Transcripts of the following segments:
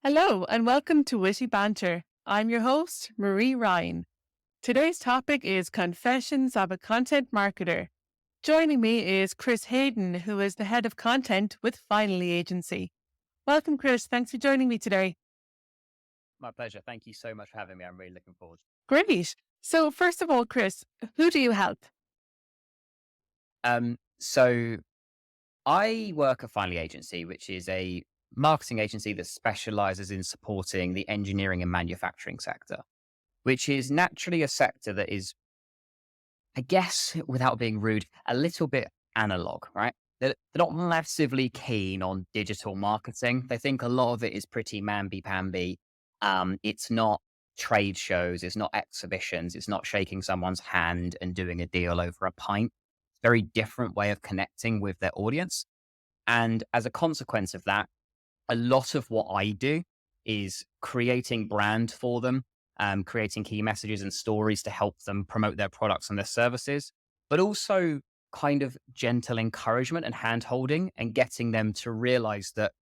Hello and welcome to Witty-Banter. I'm your host, Marie Ryan. Today's topic is Confessions of a Content Marketer. Joining me is Chris Haydon, who is the head of content with Finally Agency. Welcome, Chris. Thanks for joining me today. My pleasure. Thank you so much for having me. I'm really looking forward. Great. So, first of all, Chris, who do you help? So I work at Finally Agency, which is a marketing agency that specializes in supporting the engineering and manufacturing sector, which is naturally a sector that is, I guess, without being rude, a little bit analog, right? They're not massively keen on digital marketing. They think a lot of it is pretty mamby-pamby. It's not trade shows, it's not exhibitions, it's not shaking someone's hand and doing a deal over a pint. Very different way of connecting with their audience. And as a consequence of that, a lot of what I do is creating brand for them, creating key messages and stories to help them promote their products and their services, but also kind of gentle encouragement and hand holding and getting them to realize that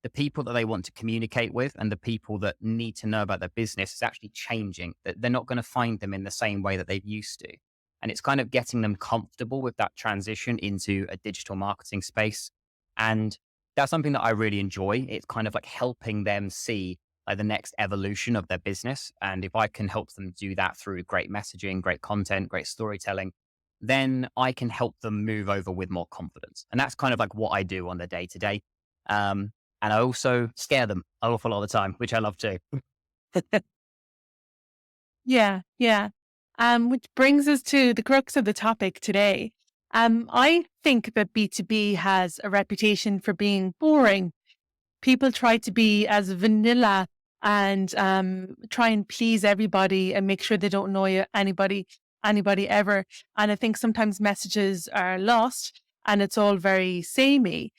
the people that they want to communicate with and the people that need to know about their business is actually changing, that they're not going to find them in the same way that they've used to. And it's kind of getting them comfortable with that transition into a digital marketing space. And that's something that I really enjoy. It's kind of like helping them see like the next evolution of their business. And if I can help them do that through great messaging, great content, great storytelling, then I can help them move over with more confidence. And that's kind of like what I do on the day to day. And I also scare them an awful lot of the time, which I love too. Yeah. Which brings us to the crux of the topic today. I think that B2B has a reputation for being boring. People try to be as vanilla and try and please everybody and make sure they don't annoy anybody ever. And I think sometimes messages are lost and it's all very samey.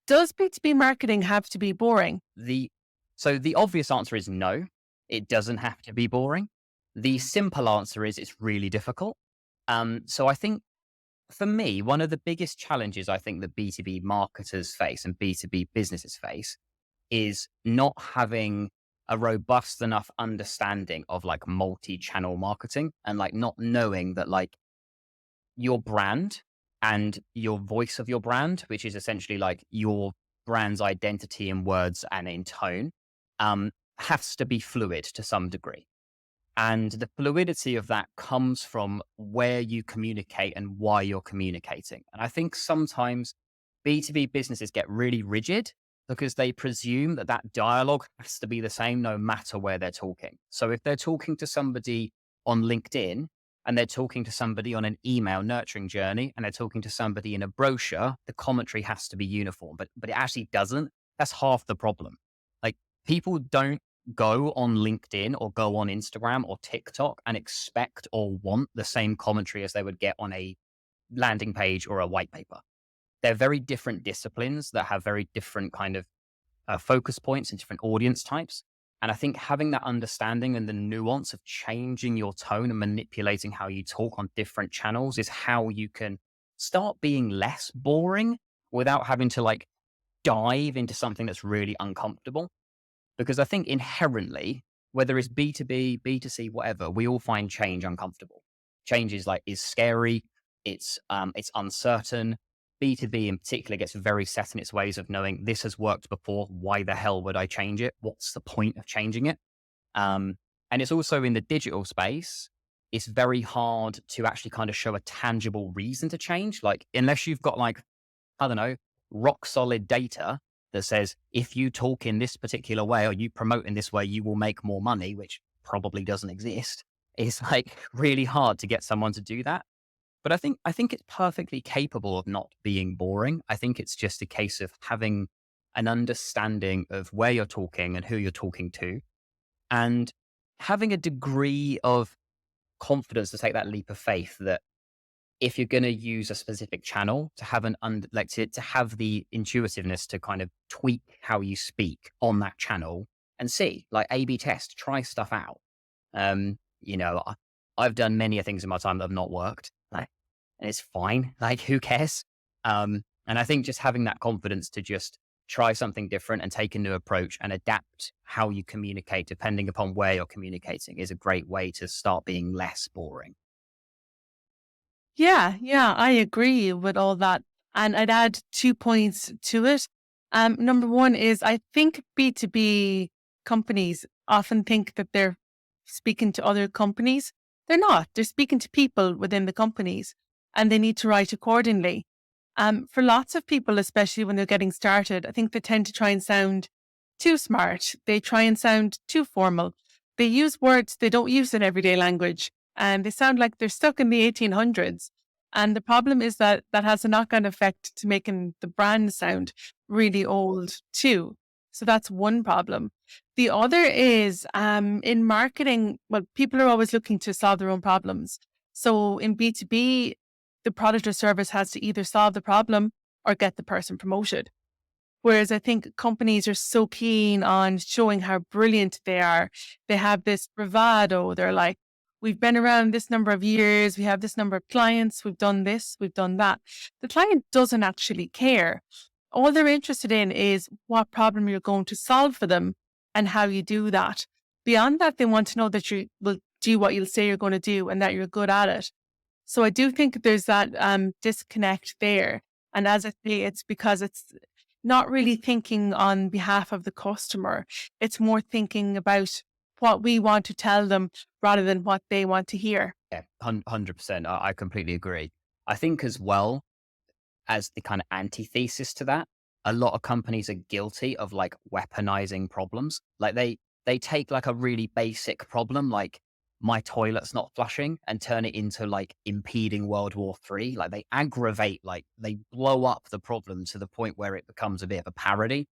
Does B2B marketing have to be boring? So the obvious answer is no, it doesn't have to be boring. The simple answer is it's really difficult. So I think for me, one of the biggest challenges I think that B2B marketers face and B2B businesses face is not having a robust enough understanding of like multi-channel marketing and like not knowing that like your brand and your voice of your brand, which is essentially like your brand's identity in words and in tone, has to be fluid to some degree. And the fluidity of that comes from where you communicate and why you're communicating. And I think sometimes B2B businesses get really rigid because they presume that that dialogue has to be the same no matter where they're talking. So if they're talking to somebody on LinkedIn and they're talking to somebody on an email nurturing journey and they're talking to somebody in a brochure, the commentary has to be uniform, but it actually doesn't. That's half the problem. Like people don't go on LinkedIn or go on Instagram or TikTok and expect or want the same commentary as they would get on a landing page or a white paper. They're very different disciplines that have very different kind of focus points and different audience types. And I think having that understanding and the nuance of changing your tone and manipulating how you talk on different channels is how you can start being less boring without having to like dive into something that's really uncomfortable. Because I think inherently, whether it's B2B, B2C, whatever, we all find change uncomfortable. Change is scary. It's uncertain. B2B in particular gets very set in its ways of knowing this has worked before. Why the hell would I change it? What's the point of changing it? And it's also in the digital space, it's very hard to actually kind of show a tangible reason to change. Like, unless you've got like, I don't know, rock solid data that says if you talk in this particular way or you promote in this way, you will make more money, which probably doesn't exist. It's like really hard to get someone to do that. But I think it's perfectly capable of not being boring. I think it's just a case of having an understanding of where you're talking and who you're talking to, and having a degree of confidence to take that leap of faith that if you're going to use a specific channel to have to have the intuitiveness to kind of tweak how you speak on that channel and see, like A/B test, try stuff out. I've done many things in my time that have not worked, like, and it's fine. Like, who cares? And I think just having that confidence to just try something different and take a new approach and adapt how you communicate depending upon where you're communicating is a great way to start being less boring. Yeah, I agree with all that. And I'd add 2 points to it. Number one is I think B2B companies often think that they're speaking to other companies. They're not. They're speaking to people within the companies and they need to write accordingly. For lots of people, especially when they're getting started, I think they tend to try and sound too smart. They try and sound too formal. They use words they don't use in everyday language and they sound like they're stuck in the 1800s. And the problem is that that has a knock on effect to making the brand sound really old too. So that's one problem. The other is in marketing, well, people are always looking to solve their own problems. So in B2B, the product or service has to either solve the problem or get the person promoted. Whereas I think companies are so keen on showing how brilliant they are. They have this bravado. They're like, we've been around this number of years. We have this number of clients. We've done this. We've done that. The client doesn't actually care. All they're interested in is what problem you're going to solve for them and how you do that. Beyond that, they want to know that you will do what you'll say you're going to do and that you're good at it. So I do think there's that disconnect there. And as I say, it's because it's not really thinking on behalf of the customer. It's more thinking about what we want to tell them rather than what they want to hear. Yeah, 100%. I completely agree. I think as well, as the kind of antithesis to that, a lot of companies are guilty of like weaponizing problems. Like they take like a really basic problem, like my toilet's not flushing, and turn it into like impeding World War III. Like they aggravate, like they blow up the problem to the point where it becomes a bit of a parody.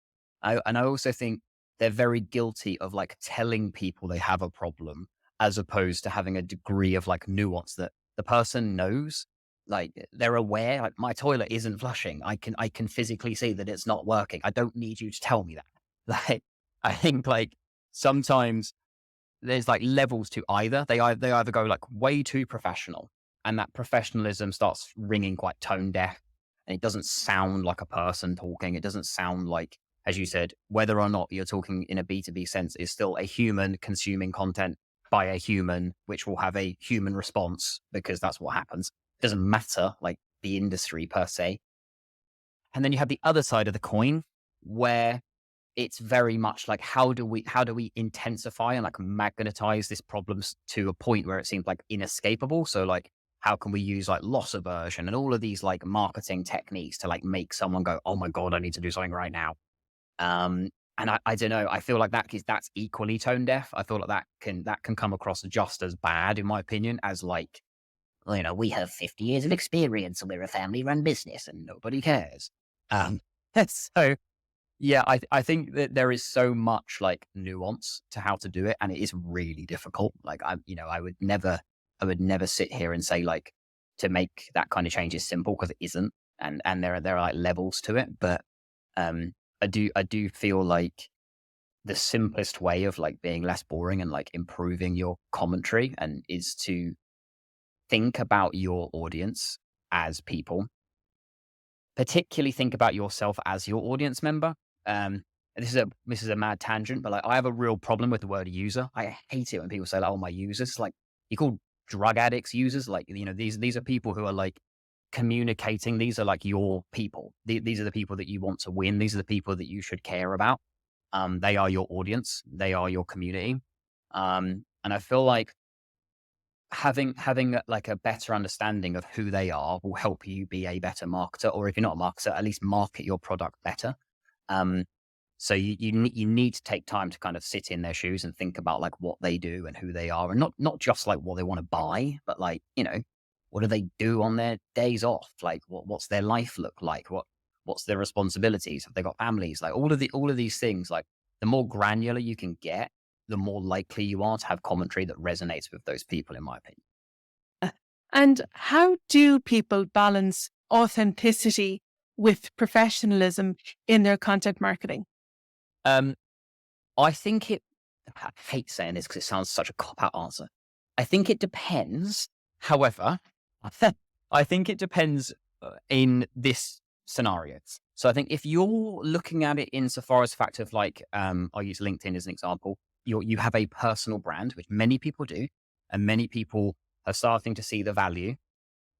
And I also think they're very guilty of like telling people they have a problem as opposed to having a degree of like nuance that the person knows, like they're aware, like my toilet isn't flushing. I can physically see that it's not working. I don't need you to tell me that. Like, I think like sometimes there's like levels to either. They either go like way too professional and that professionalism starts ringing quite tone deaf and it doesn't sound like a person talking. It doesn't sound like, as you said, whether or not you're talking in a B2B sense is still a human consuming content by a human, which will have a human response because that's what happens. It doesn't matter like the industry per se. And then you have the other side of the coin where it's very much like how do we intensify and like magnetize this problems to a point where it seems like inescapable. So like how can we use like loss aversion and all of these like marketing techniques to like make someone go, oh my God, I need to do something right now. And I don't know, I feel like that's equally tone deaf. I feel like that can come across just as bad in my opinion as like, we have 50 years of experience and we're a family run business and nobody cares. Um, so yeah, I think that there is so much like nuance to how to do it, and it is really difficult. Like I would never sit here and say like to make that kind of change is simple because it isn't, and there are like levels to it. But um, I do feel like the simplest way of like being less boring and like improving your commentary and is to think about your audience as people, particularly think about yourself as your audience member. This is a mad tangent, but like I have a real problem with the word user. I hate it when people say like, "Oh, my users." Like you call drug addicts users. Like these are people who are like communicating. These are like your people. These are the people that you want to win. These are the people that you should care about. They are your audience. They are your community. And I feel like having like a better understanding of who they are will help you be a better marketer, or if you're not a marketer, at least market your product better. Um, so you need to take time to kind of sit in their shoes and think about like what they do and who they are, and not just like what they want to buy, but like what do they do on their days off? Like what's their life look like? What's their responsibilities? Have they got families? Like all of these things. Like the more granular you can get, the more likely you are to have commentary that resonates with those people, in my opinion. And how do people balance authenticity with professionalism in their content marketing? Um, I think I hate saying this because it sounds such a cop out answer. I think it depends. However, I think it depends in this scenario. So I think if you're looking at it insofar as fact of like, I'll use LinkedIn as an example, you have a personal brand, which many people do, and many people are starting to see the value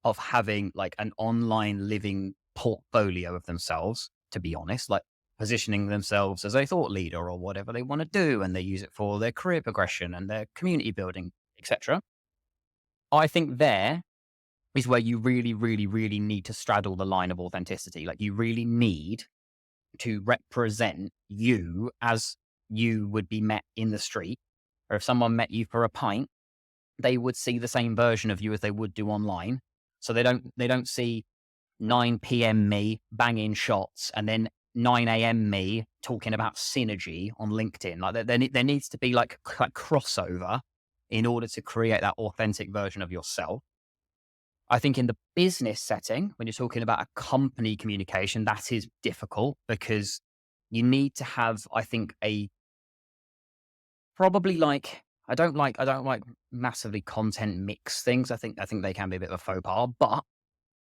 of having like an online living portfolio of themselves, to be honest, like positioning themselves as a thought leader or whatever they want to do. And they use it for their career progression and their community building, etc. I think there is where you really, really, really need to straddle the line of authenticity. Like you really need to represent you as you would be met in the street. Or if someone met you for a pint, they would see the same version of you as they would do online. So they don't see 9 p.m. me banging shots and then 9 a.m. me talking about synergy on LinkedIn. Like there needs to be like crossover in order to create that authentic version of yourself. I think in the business setting, when you're talking about a company communication, that is difficult because you need to have, I think, a probably like I don't like massively content mix things. I think they can be a bit of a faux pas, but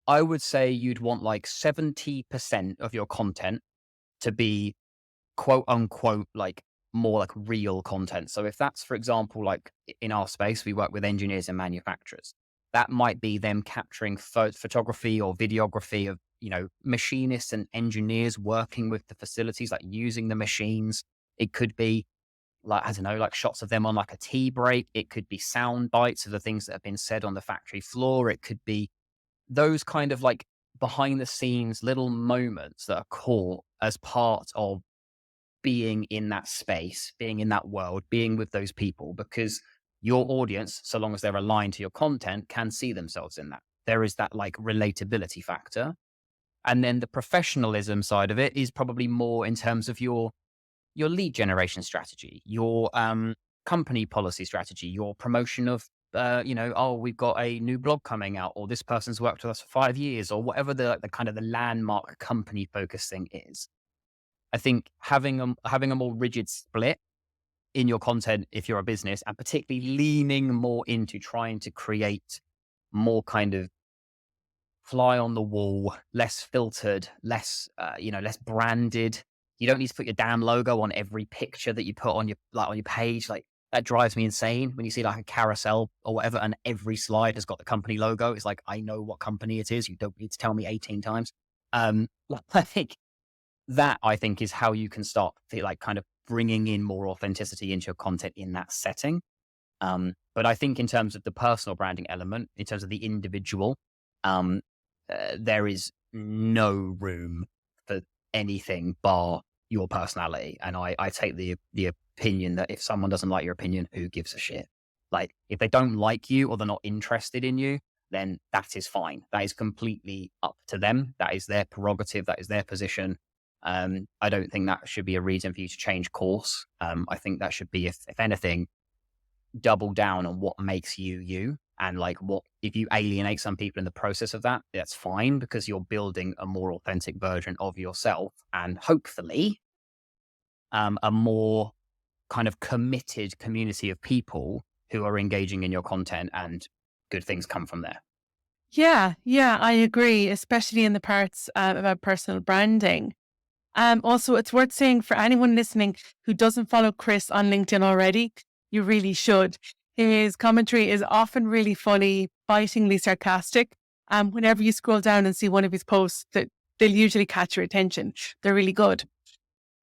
I would say you'd want like 70% of your content to be quote unquote like more like real content. So if that's, for example, like in our space, we work with engineers and manufacturers. That might be them capturing photography or videography of, machinists and engineers working with the facilities, like using the machines. It could be like, I don't know, like shots of them on like a tea break. It could be sound bites of the things that have been said on the factory floor. It could be those kind of like behind the scenes little moments that are caught as part of being in that space, being in that world, being with those people, because your audience, so long as they're aligned to your content, can see themselves in that. There is that like relatability factor. And then the professionalism side of it is probably more in terms of your lead generation strategy, your company policy strategy, your promotion of, oh, we've got a new blog coming out, or this person's worked with us for 5 years, or whatever the kind of the landmark company focus thing is. I think having a more rigid split in your content, if you're a business, and particularly leaning more into trying to create more kind of fly on the wall, less filtered, less branded. You don't need to put your damn logo on every picture that you put on your page. Like that drives me insane when you see like a carousel or whatever, and every slide has got the company logo. It's like, I know what company it is. You don't need to tell me 18 times. Like that, I think, is how you can start like kind of bringing in more authenticity into your content in that setting. But I think in terms of the personal branding element, in terms of the individual, um, there is no room for anything bar your personality. And I take the opinion that if someone doesn't like your opinion, who gives a shit? Like if they don't like you or they're not interested in you, then that is fine. That is completely up to them. That is their prerogative. That is their position. I don't think that should be a reason for you to change course. I think that should be, if anything, double down on what makes you you. And like what, if you alienate some people in the process of that, that's fine because you're building a more authentic version of yourself and hopefully a more kind of committed community of people who are engaging in your content, and good things come from there. Yeah, I agree, especially in the parts about personal branding. Also, it's worth saying for anyone listening who doesn't follow Chris on LinkedIn already, you really should. His commentary is often really funny, bitingly sarcastic. Whenever you scroll down and see one of his posts, that they'll usually catch your attention. They're really good.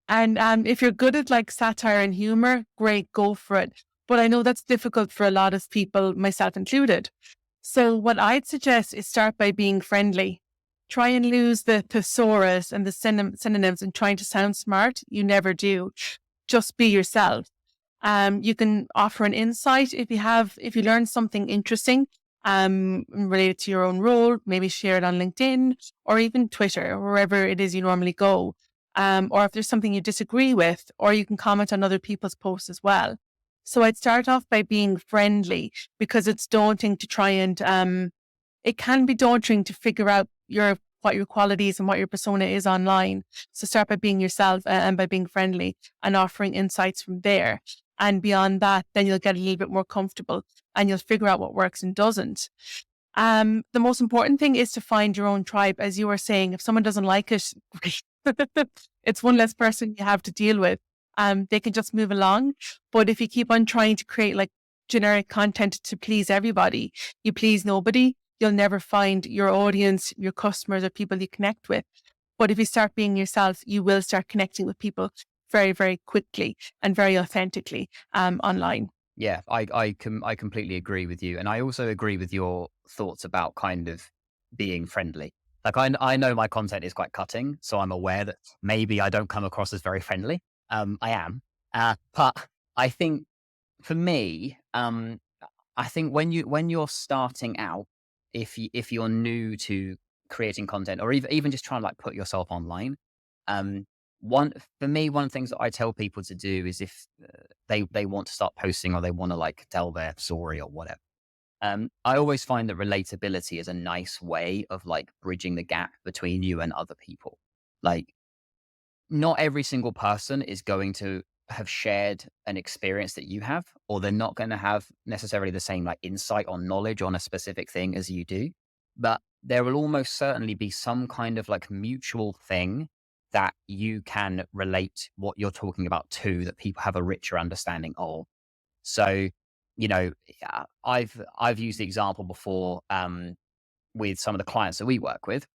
And if you're good at like satire and humor, great, go for it. But I know that's difficult for a lot of people, myself included. So what I'd suggest is start by being friendly. Try and lose the thesaurus and the synonyms and trying to sound smart. You never do. Just be yourself. You can offer an insight if you learn something interesting related to your own role, maybe share it on LinkedIn or even Twitter or wherever it is you normally go. Or if there's something you disagree with, or you can comment on other people's posts as well. So I'd start off by being friendly because it's daunting to try and it can be daunting to figure out what your qualities and what your persona is online. So start by being yourself and by being friendly and offering insights from there. And beyond that, then you'll get a little bit more comfortable and you'll figure out what works and doesn't. The most important thing is to find your own tribe. As you were saying, if someone doesn't like it, It's one less person you have to deal with. They can just move along. But if you keep on trying to create like generic content to please everybody, you please nobody. You'll never find your audience, your customers, or people you connect with. But if you start being yourself, you will start connecting with people very, very quickly and very authentically online. Yeah, I completely agree with you, and I also agree with your thoughts about kind of being friendly. Like I know my content is quite cutting, so I'm aware that maybe I don't come across as very friendly. I am, but I think for me, I think when you're starting out, if you're new to creating content or even just trying to like put yourself online, um, one for me, one of the things that I tell people to do is if they want to start posting or they want to like tell their story or whatever. I always find that relatability is a nice way of like bridging the gap between you and other people. Like not every single person is going to have shared an experience that you have, or they're not going to have necessarily the same like insight or knowledge on a specific thing as you do. But there will almost certainly be some kind of like mutual thing that you can relate what you're talking about to that people have a richer understanding of. So, I've used the example before with some of the clients that we work with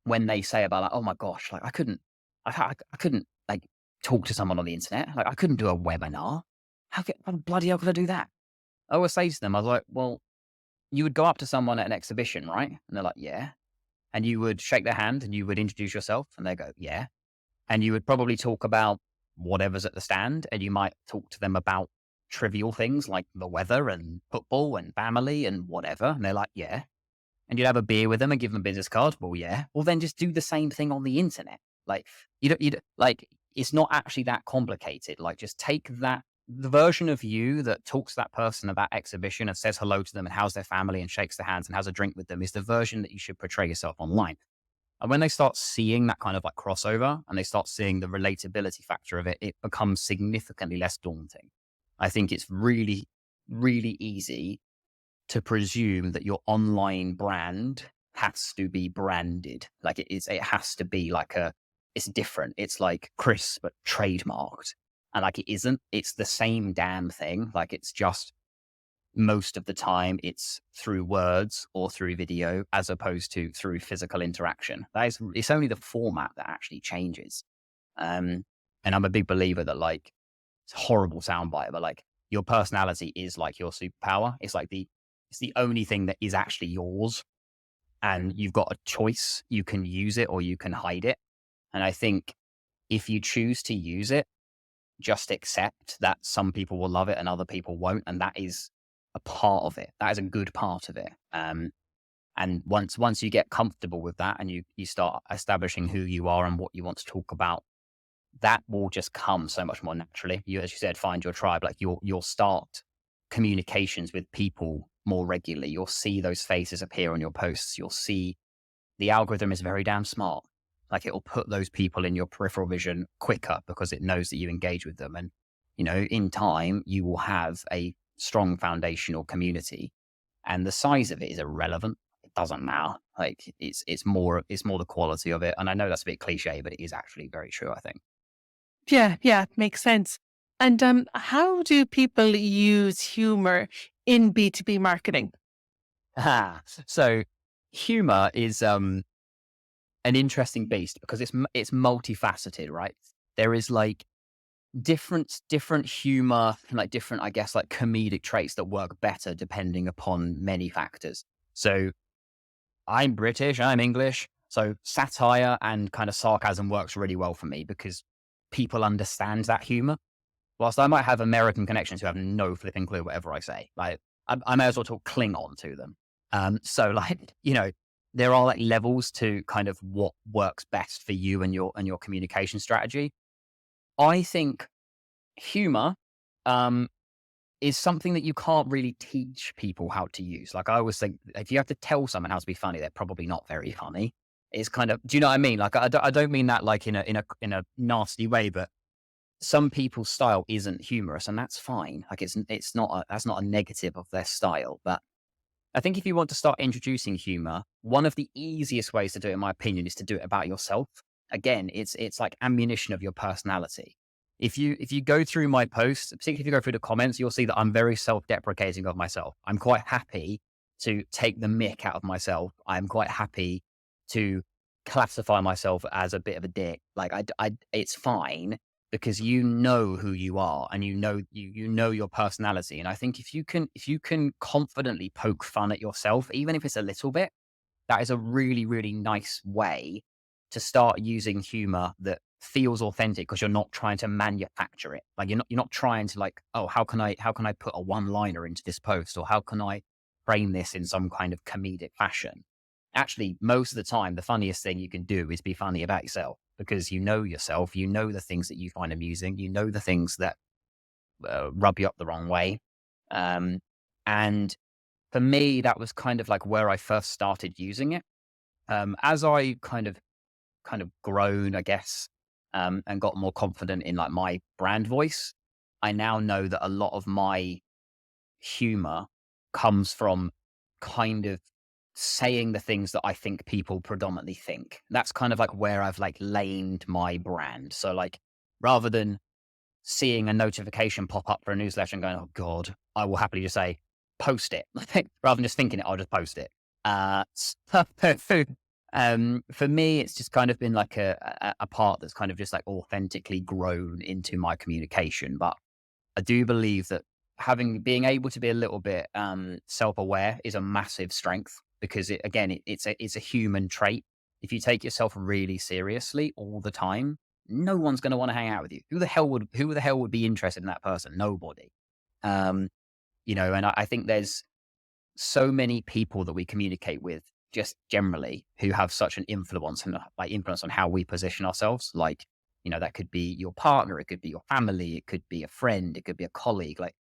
when they say about like, "Oh my gosh, like I couldn't like talk to someone on the internet. Like I couldn't do a webinar. How bloody hell could I do that?" I always say to them, I was like, "Well, you would go up to someone at an exhibition, right?" And they're like, "Yeah." And you would shake their hand and you would introduce yourself and they go, "Yeah." And you would probably talk about whatever's at the stand and you might talk to them about trivial things like the weather and football and family and whatever. And they're like, "Yeah." And you'd have a beer with them and give them a business card. Well, yeah. Well, then just do the same thing on the internet. Like like it's not actually that complicated. Like just take the version of you that talks to that person at that exhibition and says hello to them and how's their family and shakes their hands and has a drink with them is the version that you should portray yourself online. And when they start seeing that kind of like crossover and they start seeing the relatability factor of it, it becomes significantly less daunting. I think it's really, really easy to presume that your online brand has to be branded. Like it has to be like it's different. It's like Chris, but trademarked. And like it isn't, it's the same damn thing. Like it's just most of the time it's through words or through video as opposed to through physical interaction. It's only the format that actually changes. And I'm a big believer that like it's a horrible soundbite, but like your personality is like your superpower. It's the only thing that is actually yours. And you've got a choice. You can use it or you can hide it. And I think if you choose to use it, just accept that some people will love it and other people won't. And that is a part of it. That is a good part of it. And once you get comfortable with that and you start establishing who you are and what you want to talk about, that will just come so much more naturally. You, as you said, find your tribe. Like you'll start communications with people more regularly. You'll see those faces appear on your posts. You'll see the algorithm is very damn smart. Like it'll put those people in your peripheral vision quicker because it knows that you engage with them. And, in time, you will have a strong foundational community and the size of it is irrelevant. It doesn't matter. Like it's more the quality of it. And I know that's a bit cliche, but it is actually very true, I think. Yeah, yeah, makes sense. And how do people use humor in B2B marketing? Ah, so humor is an interesting beast because it's multifaceted, right? There is like different humor, like different, I guess, like comedic traits that work better depending upon many factors. So I'm British, I'm English, so satire and kind of sarcasm works really well for me because people understand that humor. Whilst I might have American connections who have no flipping clue whatever I say, like I may as well talk Klingon to them. So like, there are like levels to kind of what works best for you and your communication strategy. I think humor um, is something that you can't really teach people how to use. Like I always think, if you have to tell someone how to be funny, they're probably not very funny. It's kind of, do you know what I mean? Like I don't mean that like in a nasty way, but some people's style isn't humorous, and that's fine. Like it's not that's not a negative of their style, but I think if you want to start introducing humor, one of the easiest ways to do it, in my opinion, is to do it about yourself. again, it's like ammunition of your personality. If you go through my posts, particularly if you go through the comments, you'll see that I'm very self-deprecating of myself. I'm quite happy to take the mick out of myself. I'm quite happy to classify myself as a bit of a dick. Like it's fine because you know who you are and you know your personality. And I think if you can confidently poke fun at yourself, even if it's a little bit, that is a really, really nice way to start using humor that feels authentic because you're not trying to manufacture it. Like you're not trying to like, oh, how can I put a one-liner into this post, or how can I frame this in some kind of comedic fashion? Actually, most of the time, the funniest thing you can do is be funny about yourself, you know the things that you find amusing, you know the things that rub you up the wrong way. Um, and for me, that was kind of like where I first started using it. As I kind of grown, I guess, and got more confident in like my brand voice, I now know that a lot of my humor comes from kind of saying the things that I think people predominantly think. That's kind of like where I've like laned my brand. So like rather than seeing a notification pop up for a newsletter and going, "Oh God," I will happily just say, "Post it." Rather than just thinking it, I'll just post it. So, for me, it's just kind of been like a part that's kind of just like authentically grown into my communication. But I do believe that being able to be a little bit self aware is a massive strength because it's a human trait. If you take yourself really seriously all the time, no one's going to want to hang out with you. Who the hell would be interested in that person? Nobody. Um, and I think there's so many people that we communicate with just generally who have such an influence on how we position ourselves. Like, that could be your partner, it could be your family, it could be a friend, it could be a colleague. Like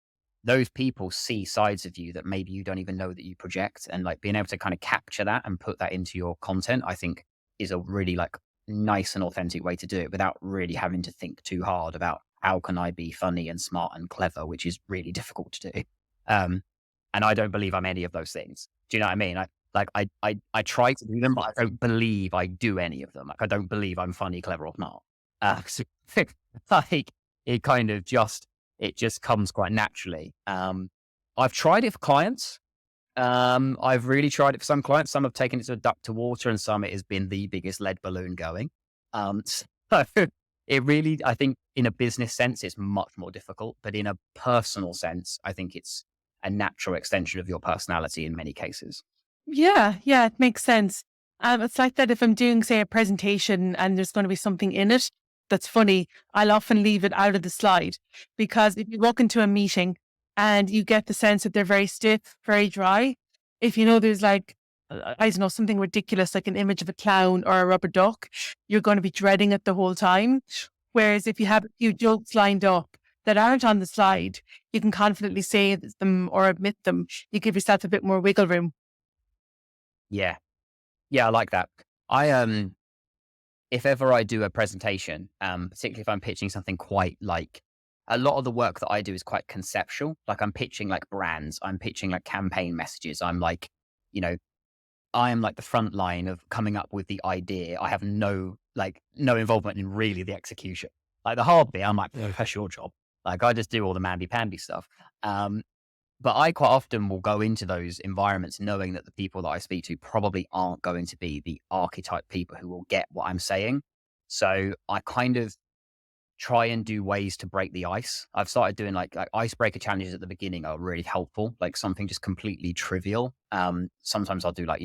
those people see sides of you that maybe you don't even know that you project. And like being able to kind of capture that and put that into your content, I think is a really like nice and authentic way to do it without really having to think too hard about how can I be funny and smart and clever, which is really difficult to do. Um, and I don't believe I'm any of those things. Do you know what I mean? I try to do them, but I don't believe I do any of them. Like I don't believe I'm funny, clever, or smart. So, like it just comes quite naturally. I've tried it for clients. I've really tried it for some clients. Some have taken it to a duck to water, and some it has been the biggest lead balloon going. So it really, I think, in a business sense, it's much more difficult. But in a personal sense, I think it's a natural extension of your personality in many cases. Yeah, yeah, it makes sense. It's like that if I'm doing, say, a presentation and there's going to be something in it that's funny, I'll often leave it out of the slide because if you walk into a meeting and you get the sense that they're very stiff, very dry, if you know there's like, I don't know, something ridiculous like an image of a clown or a rubber duck, you're going to be dreading it the whole time. Whereas if you have a few jokes lined up that aren't on the slide, you can confidently say them or admit them. You give yourself a bit more wiggle room. Yeah, yeah, I like that. I if ever I do a presentation, particularly if I'm pitching something quite like a lot of the work that I do is quite conceptual. Like I'm pitching like brands, I'm pitching like campaign messages. I'm like, you know, I am like the front line of coming up with the idea. I have no involvement in really the execution. Like the hard bit, I'm like, that's your job. Like I just do all the mandy pandy stuff. Um, but I quite often will go into those environments knowing that the people that I speak to probably aren't going to be the archetype people who will get what I'm saying. So I kind of try and do ways to break the ice. I've started doing like icebreaker challenges at the beginning are really helpful, like something just completely trivial. Sometimes I'll do like,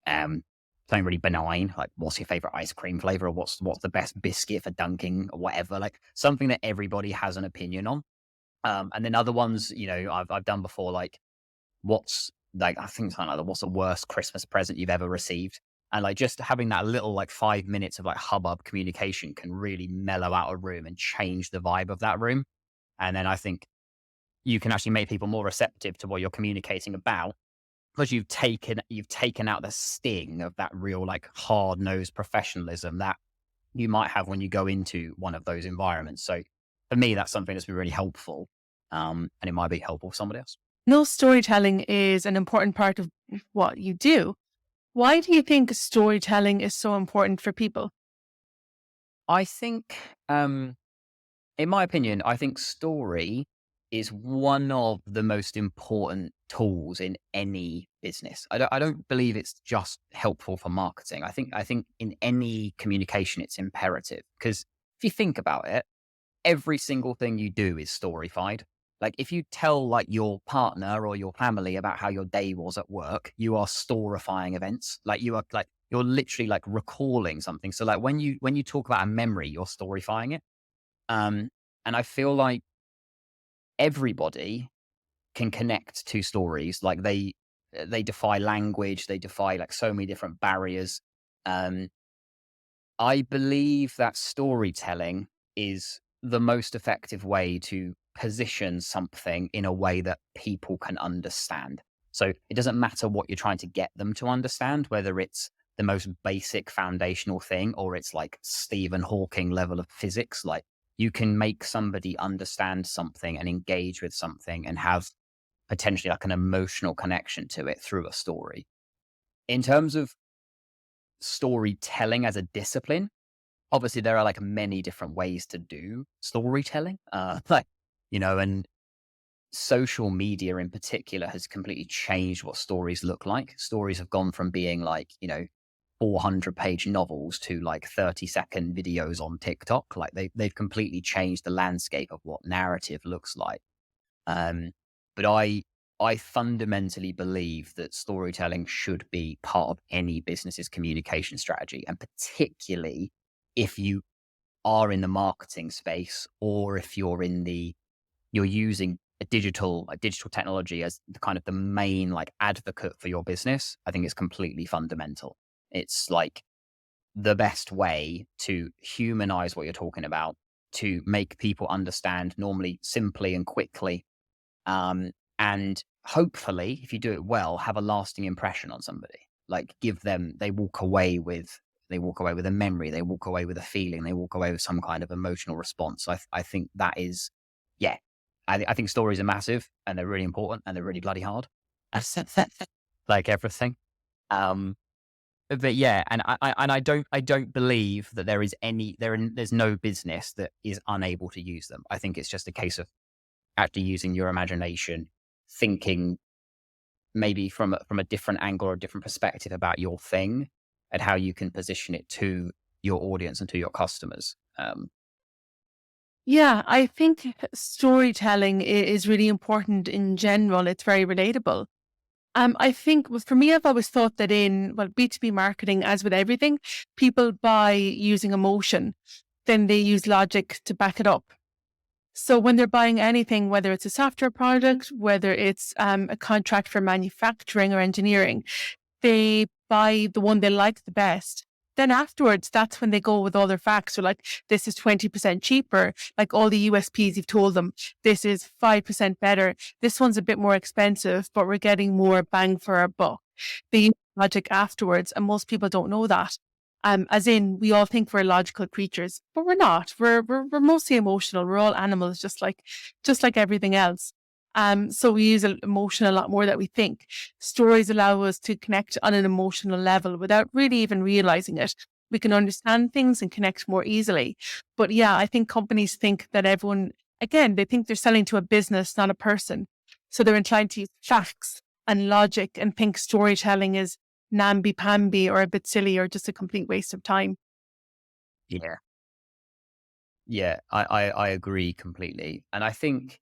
um, something really benign, like what's your favorite ice cream flavor, or what's the best biscuit for dunking, or whatever, like something that everybody has an opinion on. And then other ones, I've done before, like what's like I think something like that, what's the worst Christmas present you've ever received? And like just having that little like 5 minutes of like hubbub communication can really mellow out a room and change the vibe of that room. And then I think you can actually make people more receptive to what you're communicating about because you've taken out the sting of that real like hard nosed professionalism that you might have when you go into one of those environments. So for me, that's something that's been really helpful. And it might be helpful for somebody else. No, storytelling is an important part of what you do. Why do you think storytelling is so important for people? I think, in my opinion, I think story is one of the most important tools in any business. I don't believe it's just helpful for marketing. I think in any communication, it's imperative because if you think about it, every single thing you do is storyfied. Like if you tell like your partner or your family about how your day was at work, you are storifying events. Like you are like you're literally like recalling something. So like when you talk about a memory, you're storyfying it. Um, and I feel like everybody can connect to stories. Like they defy language, they defy like so many different barriers. Um, I believe that storytelling is the most effective way to position something in a way that people can understand. So it doesn't matter what you're trying to get them to understand, whether it's the most basic foundational thing or it's like Stephen Hawking level of physics. Like you can make somebody understand something and engage with something and have potentially like an emotional connection to it through a story. In terms of storytelling as a discipline, obviously there are like many different ways to do storytelling. Like, and social media in particular has completely changed what stories look like. Stories have gone from being like, 400-page novels to like 30-second videos on TikTok. Like they've completely changed the landscape of what narrative looks like. Um, but I fundamentally believe that storytelling should be part of any business's communication strategy, and particularly if you are in the marketing space or if you're using a digital technology as the kind of the main like advocate for your business. I think it's completely fundamental. It's like the best way to humanize what you're talking about, to make people understand normally simply and quickly, and hopefully, if you do it well, have a lasting impression on somebody. Like give them, they walk away with a memory, they walk away with a feeling, they walk away with some kind of emotional response. So I think that is, yeah, I think stories are massive and they're really important and they're really bloody hard. Like everything. Um, but yeah, and I don't believe that there's no business that is unable to use them. I think it's just a case of actually using your imagination, thinking maybe from a different angle or a different perspective about your thing and how you can position it to your audience and to your customers. Yeah, I think storytelling is really important in general. It's very relatable. I think for me, I've always thought that in, well, B2B marketing, as with everything, people buy using emotion, then they use logic to back it up. So when they're buying anything, whether it's a software product, whether it's a contract for manufacturing or engineering, they buy the one they like the best. Then afterwards, that's when they go with all their facts. So like, this is 20% cheaper. Like all the USPs you've told them, this is 5% better. This one's a bit more expensive, but we're getting more bang for our buck. They use logic afterwards, and most people don't know that. As in, we all think we're logical creatures, but we're not. We're mostly emotional. We're all animals, just like everything else. So we use emotion a lot more that we think. Stories allow us to connect on an emotional level without really even realizing it. We can understand things and connect more easily. But yeah, I think companies think that everyone, again, they think they're selling to a business, not a person. So they're inclined to use facts and logic and think storytelling is namby-pamby or a bit silly or just a complete waste of time. Yeah. Yeah, I agree completely. And I think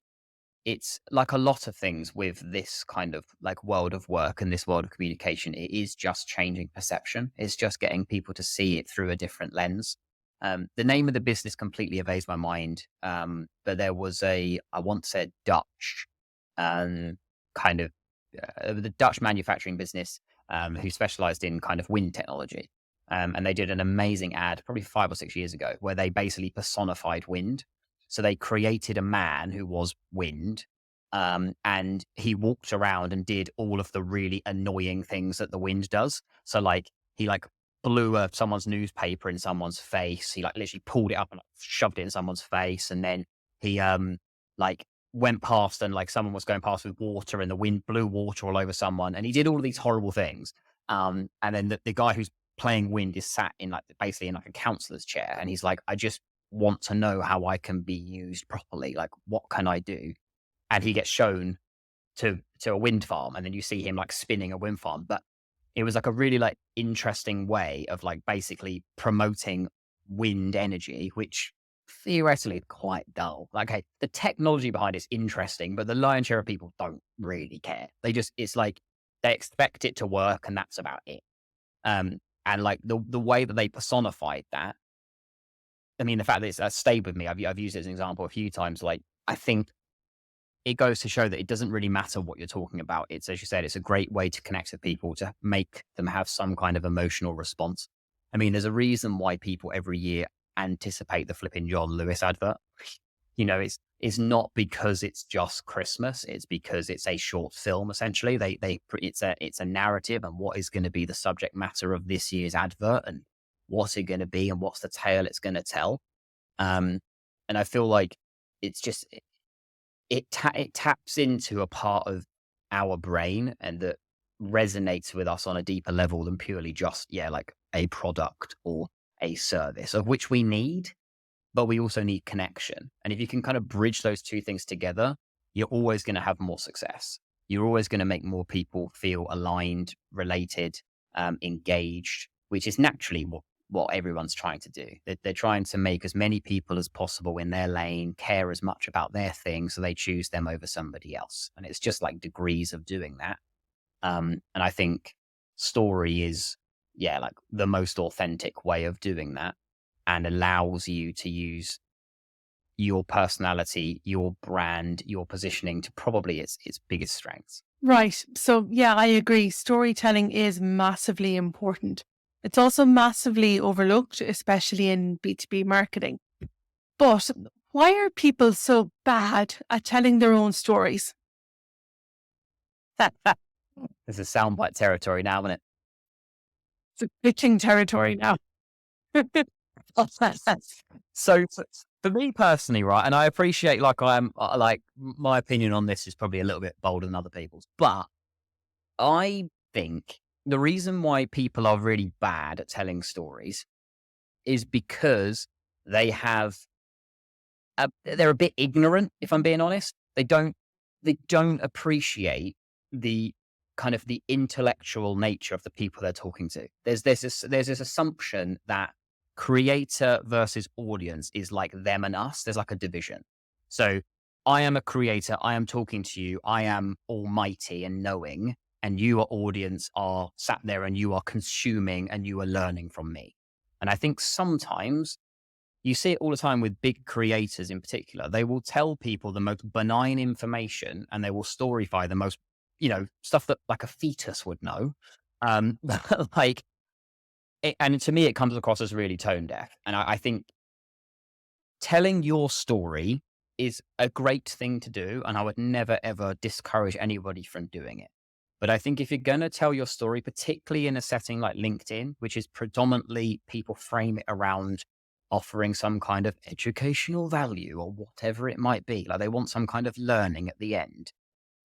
it's like a lot of things with this kind of like world of work and this world of communication. It is just changing perception. It's just getting people to see it through a different lens. The name of the business completely evades my mind. But there was I once said Dutch, um, kind of the Dutch manufacturing business, who specialized in kind of wind technology. And they did an amazing ad probably 5 or 6 years ago where they basically personified wind. So they created a man who was wind, and he walked around and did all of the really annoying things that the wind does. So like he like blew someone's newspaper in someone's face. He like literally pulled it up and like, shoved it in someone's face, and then he like went past and like someone was going past with water and the wind blew water all over someone, and he did all of these horrible things. And then the guy who's playing wind is sat in like basically in like a counselor's chair, and he's like, I just want to know how I can be used properly. Like, what can I do? And he gets shown to a wind farm, and then you see him like spinning a wind farm. But it was like a really like interesting way of like basically promoting wind energy, which theoretically is quite dull. Like, hey, the technology behind it's interesting, but the lion's share of people don't really care. They just, it's like they expect it to work, and that's about it. And like the way that they personified that, I mean, the fact that that's stayed with me, I've used it as an example a few times. Like, I think it goes to show that it doesn't really matter what you're talking about. It's, as you said, it's a great way to connect with people, to make them have some kind of emotional response. I mean, there's a reason why people every year anticipate the flipping John Lewis advert. It's not because it's just Christmas. It's because it's a short film. Essentially, it's a narrative, and what is going to be the subject matter of this year's advert, and what's it going to be, and what's the tale it's going to tell. And I feel like it's just it taps into a part of our brain, and that resonates with us on a deeper level than purely just like a product or a service, of which we need, but we also need connection. And if you can kind of bridge those two things together, you're always going to have more success. You're always going to make more people feel aligned, related, engaged, which is naturally what everyone's trying to do. They're trying to make as many people as possible in their lane care as much about their thing, so they choose them over somebody else. And it's just like degrees of doing that. And I think story is, like the most authentic way of doing that, and allows you to use your personality, your brand, your positioning to probably its biggest strengths. Right. So, yeah, I agree. Storytelling is massively important. It's also massively overlooked, especially in B2B marketing. But why are people so bad at telling their own stories? This is soundbite territory now, isn't it? It's pitching territory now. So for me personally, right, and I appreciate like like my opinion on this is probably a little bit bolder than other people's, but I think the reason why people are really bad at telling stories is because they have they're a bit ignorant, if I'm being honest. They don't appreciate the kind of the intellectual nature of the people they're talking to. There's this assumption that creator versus audience is like them and us. There's like a division. So I am a creator, I am talking to you, I am almighty and knowing, and you are audience are sat there and you are consuming and you are learning from me. And I think sometimes you see it all the time with big creators in particular. They will tell people the most benign information, and they will storyfy the most, stuff that like a fetus would know. Like, and to me, it comes across as really tone deaf. And I think telling your story is a great thing to do, and I would never, ever discourage anybody from doing it. But I think if you're going to tell your story, particularly in a setting like LinkedIn, which is predominantly people frame it around offering some kind of educational value or whatever it might be, like they want some kind of learning at the end,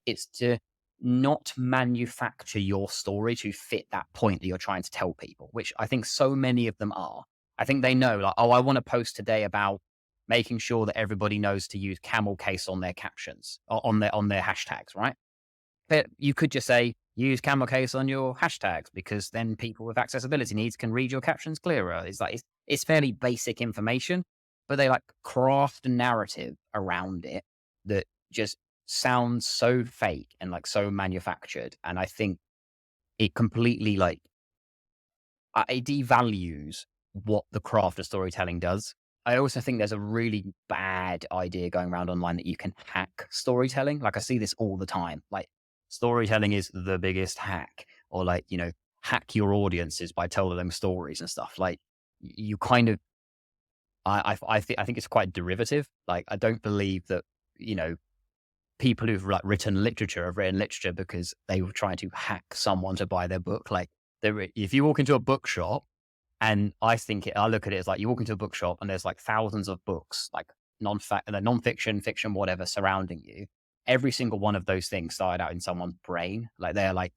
it's to not manufacture your story to fit that point that you're trying to tell people, which I think so many of them are. I think they know, like, oh, I want to post today about making sure that everybody knows to use camel case on their captions or on their hashtags, right? But you could just say, use camel case on your hashtags, because then people with accessibility needs can read your captions clearer. It's like, it's fairly basic information, but they like craft a narrative around it that just sounds so fake and like so manufactured. And I think it completely like, it devalues what the craft of storytelling does. I also think there's a really bad idea going around online that you can hack storytelling. Like, I see this all the time. Like, storytelling is the biggest hack, or like, hack your audiences by telling them stories and stuff. Like, you kind of, I think it's quite derivative. Like, I don't believe that, people who've like written literature have written literature because they were trying to hack someone to buy their book. Like, if you walk into a bookshop, and I look at it as like, you walk into a bookshop and there's like thousands of books, like non-fiction, fiction, whatever, surrounding you. Every single one of those things started out in someone's brain. Like, they're like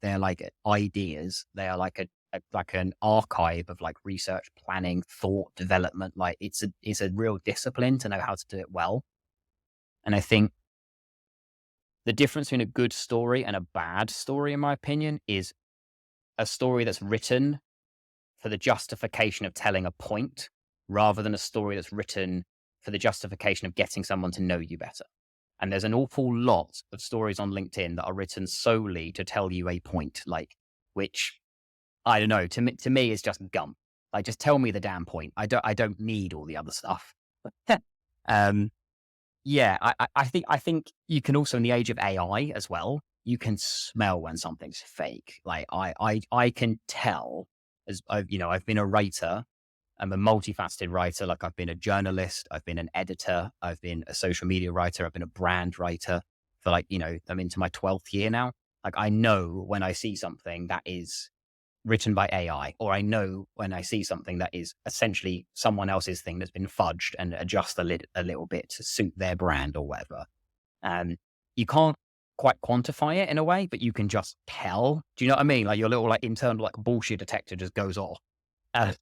ideas. They are like like an archive of like research, planning, thought development. Like it's a real discipline to know how to do it well. And I think the difference between a good story and a bad story, in my opinion, is a story that's written for the justification of telling a point rather than a story that's written for the justification of getting someone to know you better. And there's an awful lot of stories on LinkedIn that are written solely to tell you a point, like, which I don't know, to me is just gum. Like, just tell me the damn point. I don't need all the other stuff. um, yeah, I think you can also, in the age of AI as well, you can smell when something's fake. Like I can tell, as I've been a writer. I'm a multifaceted writer. Like, I've been a journalist, I've been an editor, I've been a social media writer, I've been a brand writer for, like, I'm into my 12th year now. Like, I know when I see something that is written by AI, or I know when I see something that is essentially someone else's thing that's been fudged and adjusted a little bit to suit their brand or whatever. You can't quite quantify it in a way, but you can just tell. Do you know what I mean? Like, your little like internal like bullshit detector just goes off. Uh,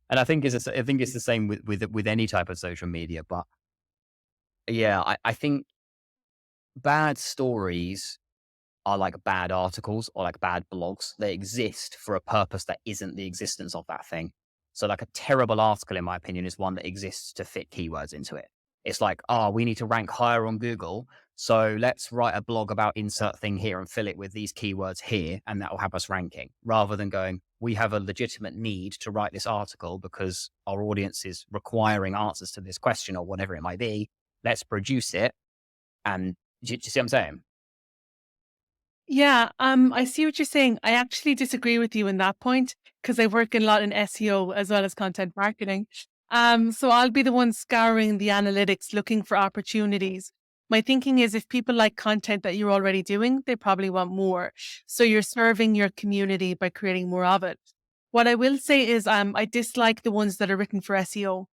and I think it's the same with any type of social media. But yeah, I think bad stories are like bad articles or like bad blogs. They exist for a purpose that isn't the existence of that thing. So like a terrible article, in my opinion, is one that exists to fit keywords into it. It's like, oh, we need to rank higher on Google. So let's write a blog about insert thing here and fill it with these keywords here, and that will have us ranking, rather than going, we have a legitimate need to write this article because our audience is requiring answers to this question or whatever it might be. Let's produce it. And do you see what I'm saying? Yeah, I see what you're saying. I actually disagree with you in that point because I work a lot in SEO as well as content marketing. So I'll be the one scouring the analytics looking for opportunities. My thinking is if people like content that you're already doing, they probably want more. So you're serving your community by creating more of it. What I will say is I dislike the ones that are written for SEO.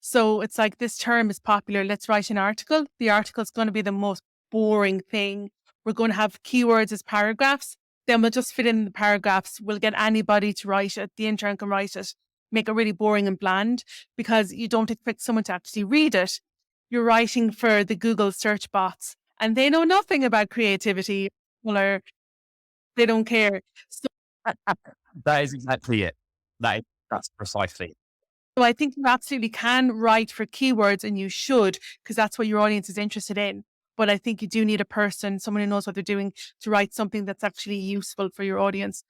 So it's like this term is popular. Let's write an article. The article is going to be the most boring thing. We're going to have keywords as paragraphs. Then we'll just fit in the paragraphs. We'll get anybody to write it. The intern can write it. Make it really boring and bland because you don't expect someone to actually read it. You're writing for the Google search bots and they know nothing about creativity or they don't care. So That is exactly it. That's precisely. So I think you absolutely can write for keywords and you should, because that's what your audience is interested in. But I think you do need a person, someone who knows what they're doing to write something that's actually useful for your audience,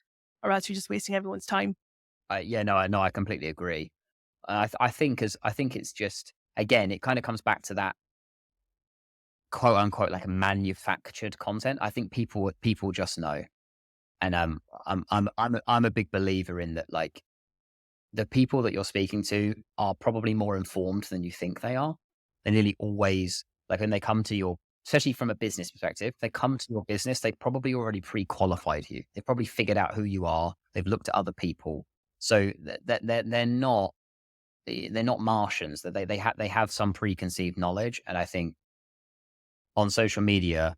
or else you're just wasting everyone's time. Yeah, no, I completely agree. I think it's just, again, it kind of comes back to that quote unquote like a manufactured content. I think people just know, and I'm a big believer in that. Like, the people that you're speaking to are probably more informed than you think they are. They nearly always, like, when they come to your, especially from a business perspective, they come to your business, they've probably already pre-qualified you. They've probably figured out who you are. They've looked at other people. So they're not Martians. That they have some preconceived knowledge. And I think on social media,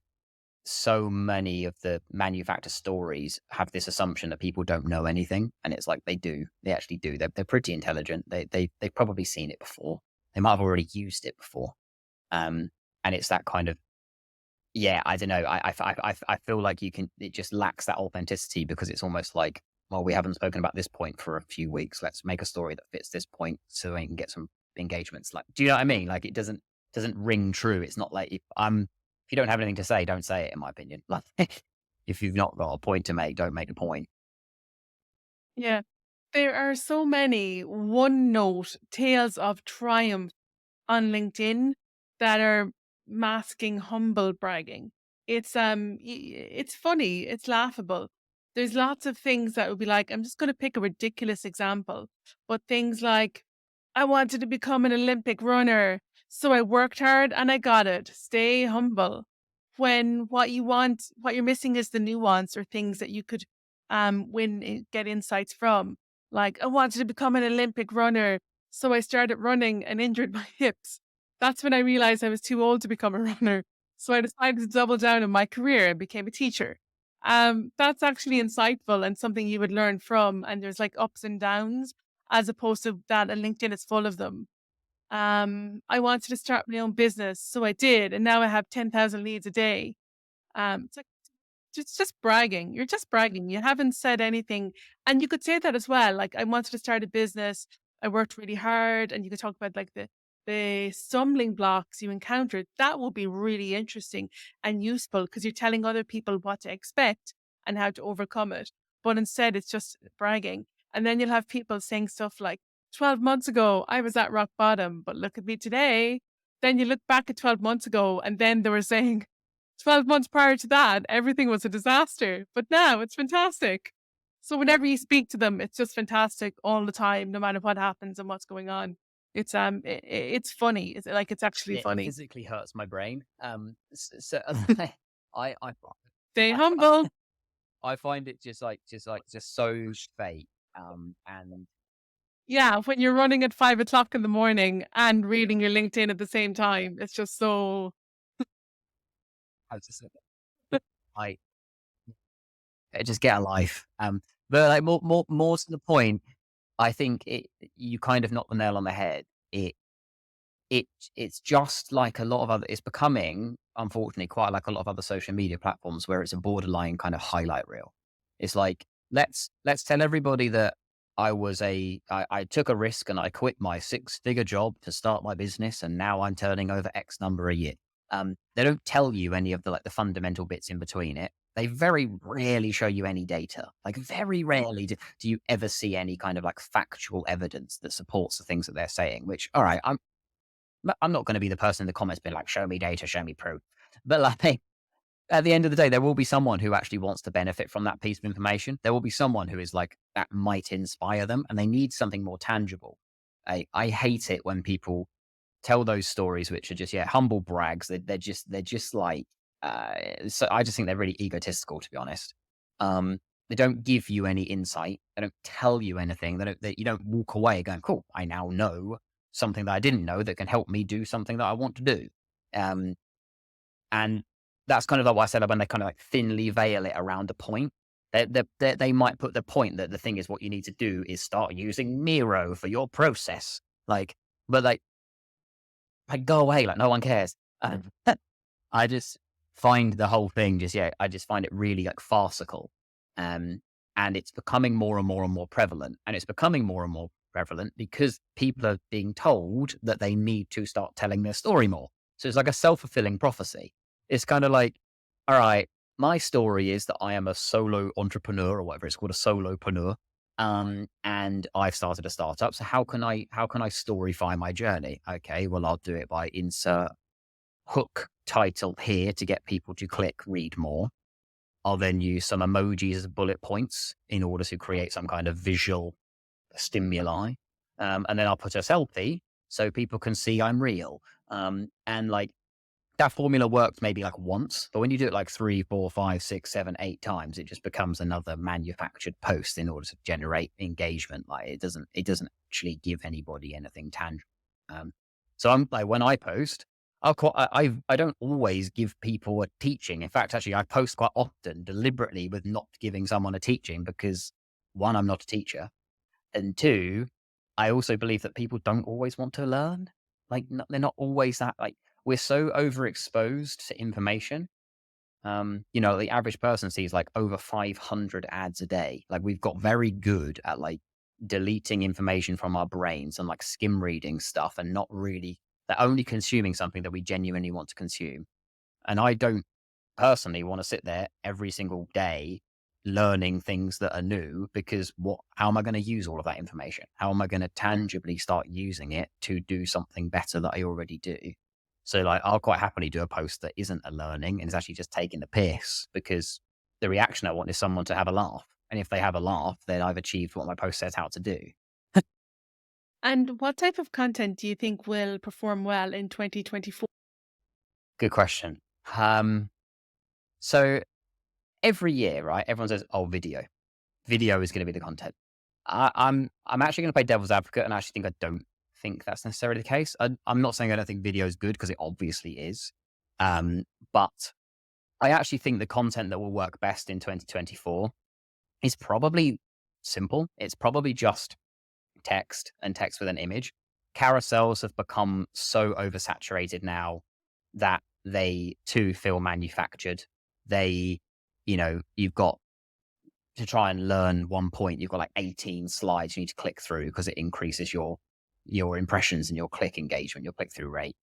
so many of the manufactured stories have this assumption that people don't know anything, and it's like they do. They actually do. They're pretty intelligent. They've probably seen it before. They might have already used it before. And it's that kind of, yeah. I don't know. I feel like you can. It just lacks that authenticity because it's almost like, well, we haven't spoken about this point for a few weeks. Let's make a story that fits this point so we can get some engagements. Like, do you know what I mean? Like, it doesn't ring true. It's not like if you don't have anything to say, don't say it, in my opinion. Like, if you've not got a point to make, don't make the point. Yeah. There are so many one note tales of triumph on LinkedIn that are masking humble bragging. It's funny, it's laughable. There's lots of things that would be like, I'm just going to pick a ridiculous example, but things like I wanted to become an Olympic runner, so I worked hard and I got it. Stay humble. When what you want, what you're missing is the nuance or things that you could get insights from. Like I wanted to become an Olympic runner, so I started running and injured my hips. That's when I realized I was too old to become a runner. So I decided to double down on my career and became a teacher. That's actually insightful and something you would learn from. And there's like ups and downs as opposed to that. And LinkedIn is full of them. I wanted to start my own business, so I did, and now I have 10,000 leads a day. It's like just bragging. You're just bragging. You haven't said anything, and you could say that as well. Like I wanted to start a business. I worked really hard, and you could talk about like the stumbling blocks you encountered. That will be really interesting and useful because you're telling other people what to expect and how to overcome it. But instead, it's just bragging, and then you'll have people saying stuff like, 12 months ago, I was at rock bottom, but look at me today. Then you look back at 12 months ago, and then they were saying, 12 months prior to that, everything was a disaster, but now it's fantastic. So whenever you speak to them, it's just fantastic all the time, no matter what happens and what's going on. It's funny. It's like it's actually It funny. physically hurts my brain. So I, I, Stay I, humble. I find it just so fake. And Yeah, when you're running at 5 o'clock in the morning and reading your LinkedIn at the same time, it's just so. I just, I just get a life. But like more to the point, I think you kind of knocked the nail on the head. It it it's just like a lot of other. It's becoming, unfortunately, quite like a lot of other social media platforms where it's a borderline kind of highlight reel. It's like let's tell everybody that I took a risk and I quit my six-figure job to start my business and now I'm turning over X number a year. They don't tell you any of the like the fundamental bits in between it. They very rarely show you any data. Like very rarely do you ever see any kind of like factual evidence that supports the things that they're saying. Which, all right, I'm not going to be the person in the comments being like, show me data, show me proof. But like at the end of the day, there will be someone who actually wants to benefit from that piece of information. There will be someone who is like, that might inspire them and they need something more tangible. I hate it when people tell those stories, which are just, yeah, humble brags. They're just like, so I just think they're really egotistical, to be honest. They don't give you any insight. They don't tell you anything. You don't walk away going, cool, I now know something that I didn't know that can help me do something that I want to do. Um, and that's kind of like what I said when they kind of like thinly veil it around a point. They might put the point that the thing is what you need to do is start using Miro for your process. Like, but like go away, like no one cares. I just find the whole thing just, yeah, I just find it really like farcical. Um, and it's becoming more and more and more prevalent. And it's becoming more and more prevalent because people are being told that they need to start telling their story more. So it's like a self fulfilling prophecy. It's kind of like, all right, my story is that I am a solo entrepreneur or whatever it's called, a solopreneur. And I've started a startup. So how can I storyfy my journey? Okay, well, I'll do it by insert hook title here to get people to click read more. I'll then use some emojis as bullet points in order to create some kind of visual stimuli. And then I'll put a selfie so people can see I'm real. And like that formula works maybe like once, but when you do it like 3, 4, 5, 6, 7, 8 times, it just becomes another manufactured post in order to generate engagement. Like it doesn't actually give anybody anything tangible. So I'm like, when I post, I don't always give people a teaching. In fact, actually, I post quite often deliberately with not giving someone a teaching because one, I'm not a teacher, and two, I also believe that people don't always want to learn. Like, they're not always that, like, we're so overexposed to information. The average person sees like over 500 ads a day. Like, we've got very good at like deleting information from our brains and like skim reading stuff and not really, they're only consuming something that we genuinely want to consume. And I don't personally want to sit there every single day learning things that are new because how am I going to use all of that information? How am I going to tangibly start using it to do something better that I already do? So like I'll quite happily do a post that isn't a learning and is actually just taking the piss because the reaction I want is someone to have a laugh. And if they have a laugh, then I've achieved what my post set out to do. And what type of content do you think will perform well in 2024? Good question. So every year, right? Everyone says, "Oh, video. Video is going to be the content." I'm actually going to play devil's advocate, and I actually think I don't think that's necessarily the case. I'm not saying I don't think video is good because it obviously is, but I actually think the content that will work best in 2024 is probably simple. It's probably just text and text with an image. Carousels have become so oversaturated now that they too feel manufactured. They, you've got to try and learn one point, you've got like 18 slides you need to click through because it increases your impressions and your click engagement, your click through rate.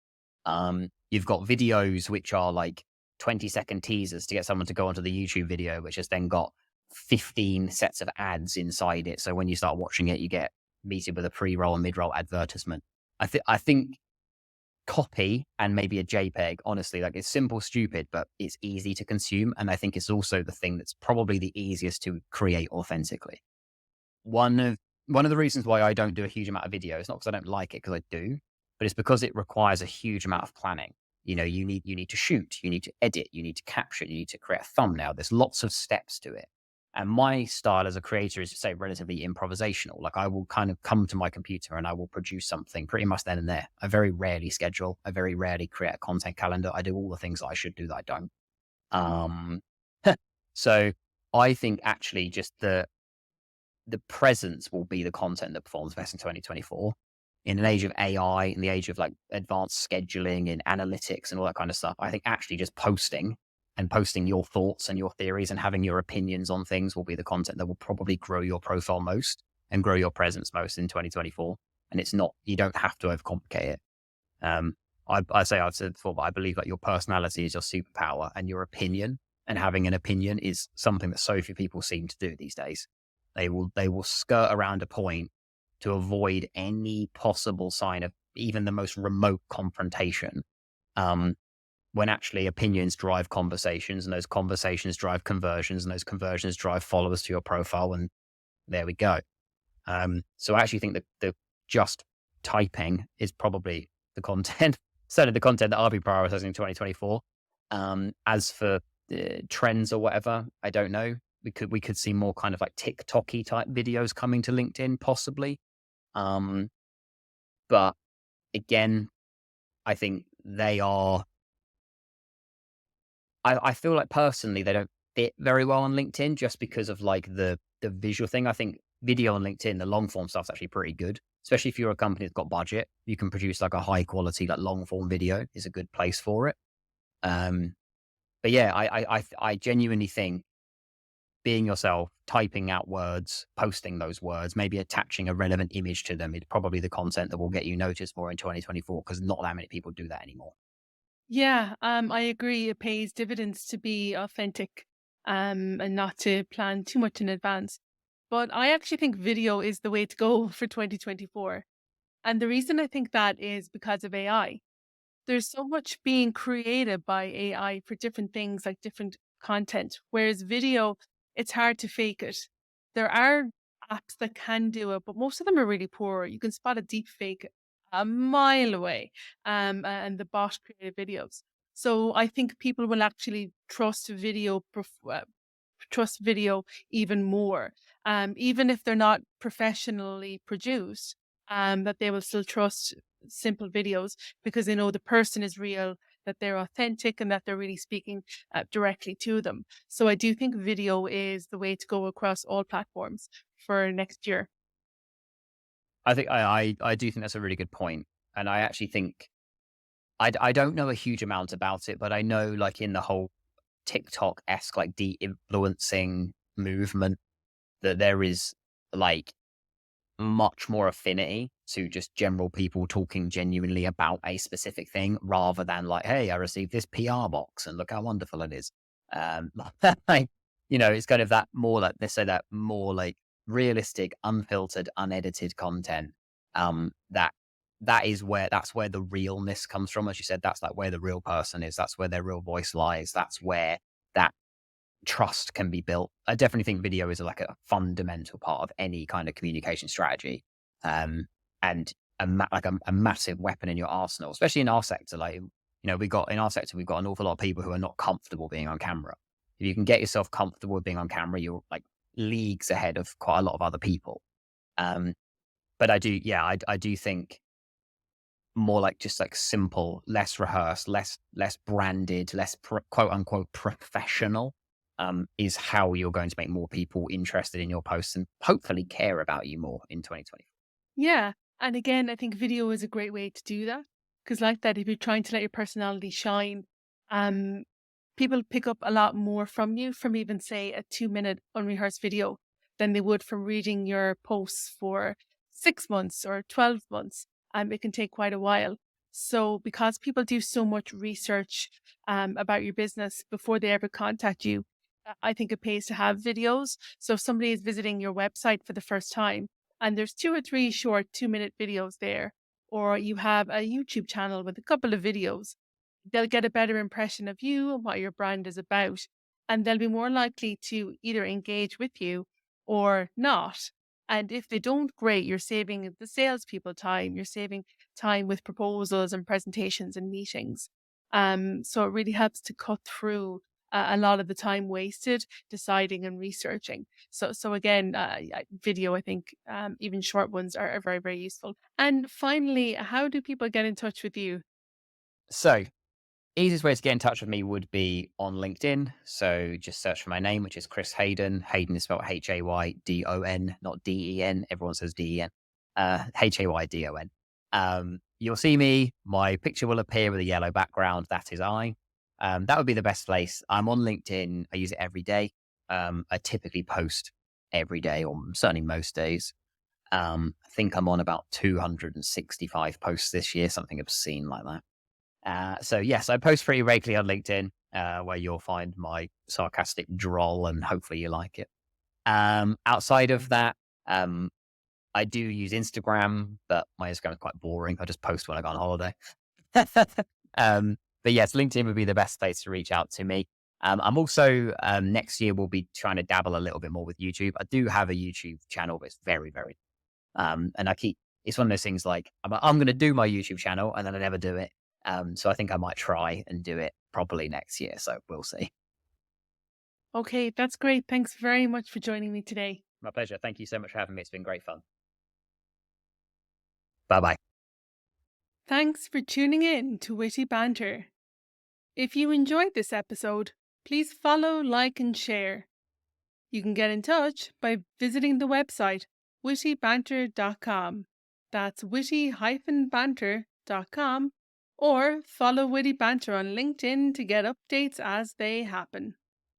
You've got videos which are like 20-second teasers to get someone to go onto the YouTube video, which has then got 15 sets of ads inside it. So when you start watching it, you get meted with a pre-roll and mid-roll advertisement. I think copy and maybe a JPEG, honestly, like it's simple, stupid, but it's easy to consume. And I think it's also the thing that's probably the easiest to create authentically. One of one of the reasons why I don't do a huge amount of video is not because I don't like it, because I do, but it's because it requires a huge amount of planning. You need to shoot, you need to edit, you need to capture, you need to create a thumbnail. There's lots of steps to it. And my style as a creator is to say relatively improvisational. Like I will kind of come to my computer and I will produce something pretty much then and there. I very rarely schedule. I very rarely create a content calendar. I do all the things that I should do that I don't. Um, so I think actually just the presence will be the content that performs best in 2024. In an age of AI, in the age of like advanced scheduling and analytics and all that kind of stuff, I think actually just posting and posting your thoughts and your theories and having your opinions on things will be the content that will probably grow your profile most and grow your presence most in 2024. And it's not, you don't have to overcomplicate it. Um, I've said before, but I believe that your personality is your superpower and your opinion, and having an opinion is something that so few people seem to do these days. They will skirt around a point to avoid any possible sign of even the most remote confrontation. Um, when actually opinions drive conversations, and those conversations drive conversions, and those conversions drive followers to your profile, and there we go. So I actually think that the just typing is probably the content, certainly the content that I'll be prioritizing in 2024. As for trends or whatever, I don't know. We could see more kind of like TikTok-y type videos coming to LinkedIn, possibly. Um, but again, I think they are. I feel like personally they don't fit very well on LinkedIn just because of like the visual thing. I think video on LinkedIn, the long form stuff's actually pretty good, especially if you're a company that's got budget. You can produce like a high quality like long form video is a good place for it. Um, but yeah, I genuinely think being yourself, typing out words, posting those words, maybe attaching a relevant image to them is probably the content that will get you noticed more in 2024 because not that many people do that anymore. Yeah, I agree. It pays dividends to be authentic, and not to plan too much in advance. But I actually think video is the way to go for 2024. And the reason I think that is because of AI. There's so much being created by AI for different things, like different content. Whereas video, it's hard to fake it. There are apps that can do it, but most of them are really poor. You can spot a deep fake a mile away, and the bot created videos. So I think people will actually trust video even more, even if they're not professionally produced, that they will still trust simple videos because they know the person is real, that they're authentic, and that they're really speaking directly to them. So I do think video is the way to go across all platforms for next year. I think I do think that's a really good point, and I actually think I don't know a huge amount about it, but I know like in the whole TikTok esque like de-influencing movement that there is like much more affinity to just general people talking genuinely about a specific thing rather than like, hey, I received this PR box and look how wonderful it is. Um, like, it's kind of that more like they say that more like realistic, unfiltered, unedited content. That's where the realness comes from. As you said, that's like where the real person is. That's where their real voice lies. That's where that trust can be built. I definitely think video is like a fundamental part of any kind of communication strategy, and a massive weapon in your arsenal, especially in our sector. Like we got in our sector, we've got an awful lot of people who are not comfortable being on camera. If you can get yourself comfortable with being on camera, you're like leagues ahead of quite a lot of other people. Um, but I do, yeah, I do think more like just like simple, less rehearsed, less branded, less quote unquote professional, is how you're going to make more people interested in your posts and hopefully care about you more in 2020. Yeah. And again, I think video is a great way to do that. Because, like that, if you're trying to let your personality shine, um, people pick up a lot more from you from even, say, a 2-minute unrehearsed video than they would from reading your posts for 6 months or 12 months. It can take quite a while. So, because people do so much research about your business before they ever contact you, I think it pays to have videos. So, if somebody is visiting your website for the first time, and there's 2 or 3 short 2-minute videos there, or you have a YouTube channel with a couple of videos, they'll get a better impression of you and what your brand is about. And they'll be more likely to either engage with you or not. And if they don't, great, you're saving the salespeople time, you're saving time with proposals and presentations and meetings. So it really helps to cut through a lot of the time wasted deciding and researching. So again, video, I think even short ones are very, very useful. And finally, how do people get in touch with you? So, easiest way to get in touch with me would be on LinkedIn. So just search for my name, which is Chris Haydon. Haydon is spelled Haydon, not Den. Everyone says Den. Haydon. You'll see me. My picture will appear with a yellow background. That is I. That would be the best place. I'm on LinkedIn. I use it every day. I typically post every day, or certainly most days. I think I'm on about 265 posts this year, something obscene like that. So yes, I post pretty regularly on LinkedIn, where you'll find my sarcastic droll, and hopefully you like it. Outside of that, um, I do use Instagram, but my Instagram is quite boring. I just post when I go on holiday. But yes, LinkedIn would be the best place to reach out to me. I'm also next year we'll be trying to dabble a little bit more with YouTube. I do have a YouTube channel, but it's very, very and I keep it's one of those things like I'm going to do my YouTube channel and then I never do it. So I think I might try and do it properly next year. So we'll see. Okay, that's great. Thanks very much for joining me today. My pleasure. Thank you so much for having me. It's been great fun. Bye bye. Thanks for tuning in to Witty Banter. If you enjoyed this episode, please follow, like, and share. You can get in touch by visiting the website wittybanter.com. That's witty-banter.com, or follow Witty Banter on LinkedIn to get updates as they happen.